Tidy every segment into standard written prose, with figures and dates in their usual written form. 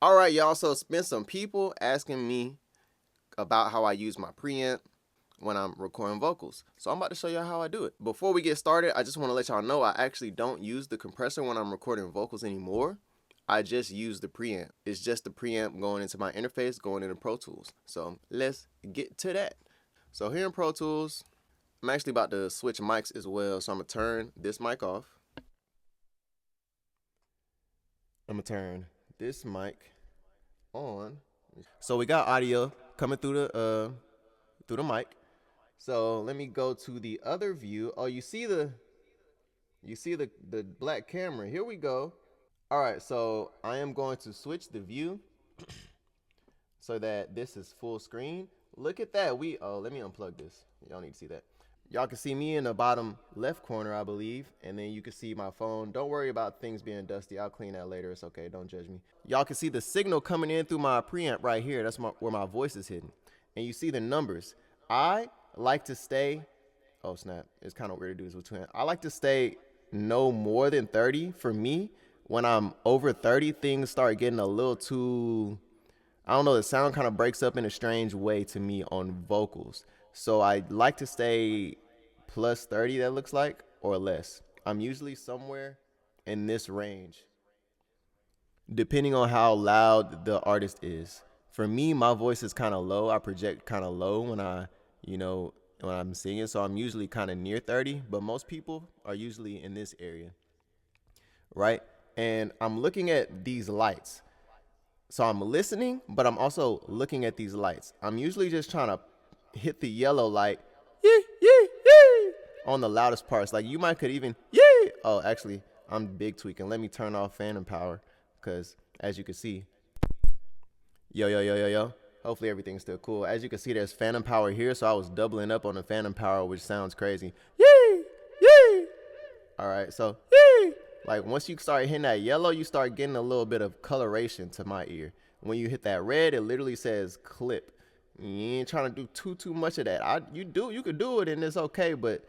All right, y'all. So it's been some people asking me about how I use my preamp when I'm recording vocals. So I'm about to show y'all how I do it. Before we get started, I just want to let y'all know I actually don't use the compressor when I'm recording vocals anymore. I just use the preamp. It's just the preamp going into my interface, going into Pro Tools. So let's get to that. So here in Pro Tools, I'm actually about to switch mics as well. So I'm going to turn this mic off. I'm going to turn this mic on. So we got audio coming through the mic. So let me go to the other view. Oh, you see the black camera. Here we go. All right, so I am going to switch the view so that this is full screen. Look at that. Let me unplug this. Y'all need to see that. Y'all can see me in the bottom left corner, I believe, and then you can see my phone. Don't worry about things being dusty. I'll clean that later. It's okay. Don't judge me. Y'all can see the signal coming in through my preamp right here. That's where my voice is hidden. And you see the numbers. I like to stay, oh snap, it's kind of weird to do this with two hands. I like to stay no more than 30. For me, when I'm over 30, things start getting a little too, I don't know, the sound kind of breaks up in a strange way to me on vocals. So I like to stay plus 30, that looks like, or less. I'm usually somewhere in this range, depending on how loud the artist is. For me, my voice is kind of low. I project kind of low when when I'm singing, so I'm usually kind of near 30, but most people are usually in this area, right? And I'm looking at these lights. So I'm listening, but I'm also looking at these lights. I'm usually just trying to hit the yellow light, yee, yee, yee, on the loudest parts. Like you might could even, yee. Oh, actually, I'm big tweaking. Let me turn off phantom power because as you can see, yo, yo, yo, yo, yo. Hopefully everything's still cool. As you can see, there's phantom power here, so I was doubling up on the phantom power, which sounds crazy. Yee, yee. All right, so yee. Like once you start hitting that yellow, you start getting a little bit of coloration to my ear. When you hit that red, it literally says clip. You ain't trying to do too much of that. You could do it and it's okay, but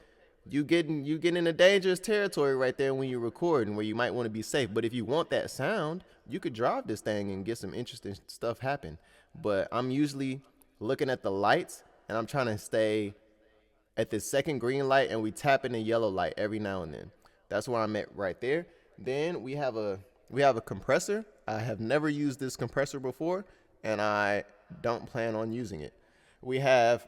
you getting into dangerous territory right there when you record and where you might want to be safe. But if you want that sound, you could drive this thing and get some interesting stuff happen. But I'm usually looking at the lights and I'm trying to stay at the second green light and we tap in the yellow light every now and then. That's where I'm at right there. Then we have a compressor. I have never used this compressor before and I don't plan on using it. We have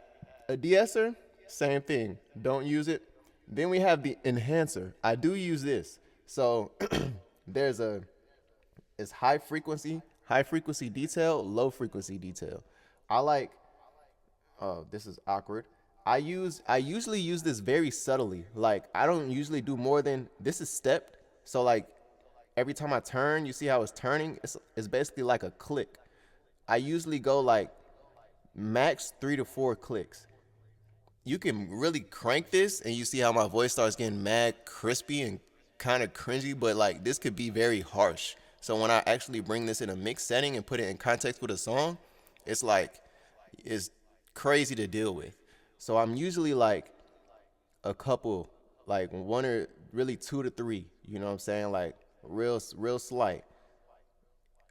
a de-esser, same thing. Don't use it. Then we have the enhancer. I do use this. So it's high frequency detail, low frequency detail. I like, oh, this is awkward. I usually use this very subtly. Like I don't usually do more than, this is stepped. So like every time I turn, you see how it's turning? It's basically like a click. I usually go like max 3 to 4 clicks. You can really crank this and you see how my voice starts getting mad crispy and kind of cringy, but like this could be very harsh. So when I actually bring this in a mix setting and put it in context with a song, it's like, it's crazy to deal with. So I'm usually like a couple, like one or really 2 to 3, you know what I'm saying? Like real slight.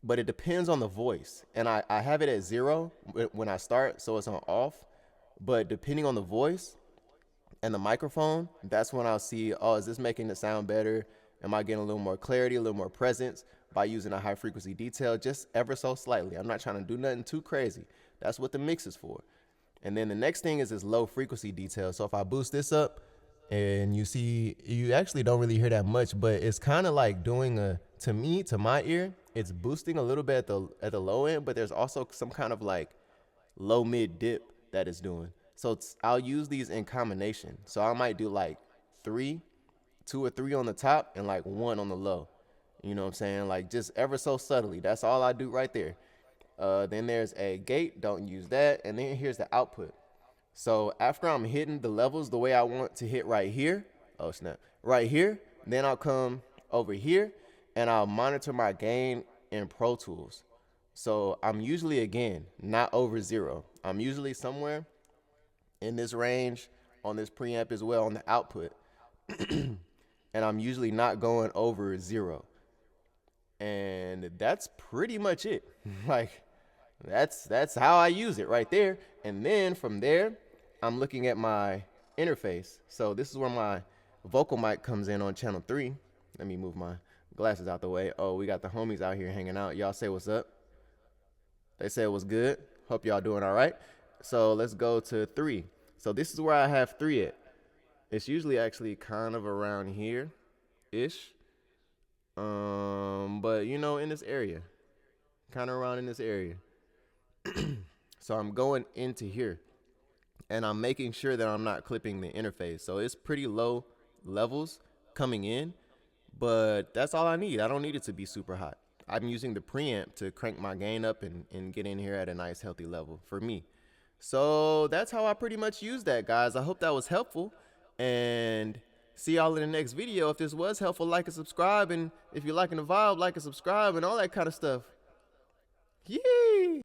But it depends on the voice. And I have it at 0 when I start, so it's on off. But depending on the voice and the microphone, that's when I'll see, oh, is this making it sound better? Am I getting a little more clarity, a little more presence by using a high frequency detail, just ever so slightly. I'm not trying to do nothing too crazy. That's what the mix is for. And then the next thing is this low frequency detail. So if I boost this up and you see, you actually don't really hear that much, but it's kind of like doing to my ear, it's boosting a little bit at the low end, but there's also some kind of like low mid dip that it's doing. So I'll use these in combination. So I might do like 2 or 3 on the top and like 1 on the low. You know what I'm saying? Like just ever so subtly. That's all I do right there. Then there's a gate. Don't use that. And then here's the output. So after I'm hitting the levels the way I want to hit right here, oh snap, right here, then I'll come over here and I'll monitor my gain in Pro Tools. So I'm usually, again, not over 0. I'm usually somewhere in this range on this preamp as well on the output. And I'm usually not going over 0. And that's pretty much it. Like that's how I use it right there. And then from there, I'm looking at my interface. So this is where my vocal mic comes in on channel 3. Let me move my glasses out the way. Oh, we got the homies out here hanging out. Y'all say what's up. They say it was good. Hope y'all doing all right. So let's go to 3. So this is where I have 3 at. It's usually actually kind of around here ish. But you know, in this area, kind of around in this area. So I'm going into here and I'm making sure that I'm not clipping the interface. So it's pretty low levels coming in, but that's all I need. I don't need it to be super hot. I'm using the preamp to crank my gain up and get in here at a nice healthy level for me. So that's how I pretty much use that, guys. I hope that was helpful, and see y'all in the next video. If this was helpful, like and subscribe, and if you're liking the vibe, like and subscribe and all that kind of stuff. Yeah.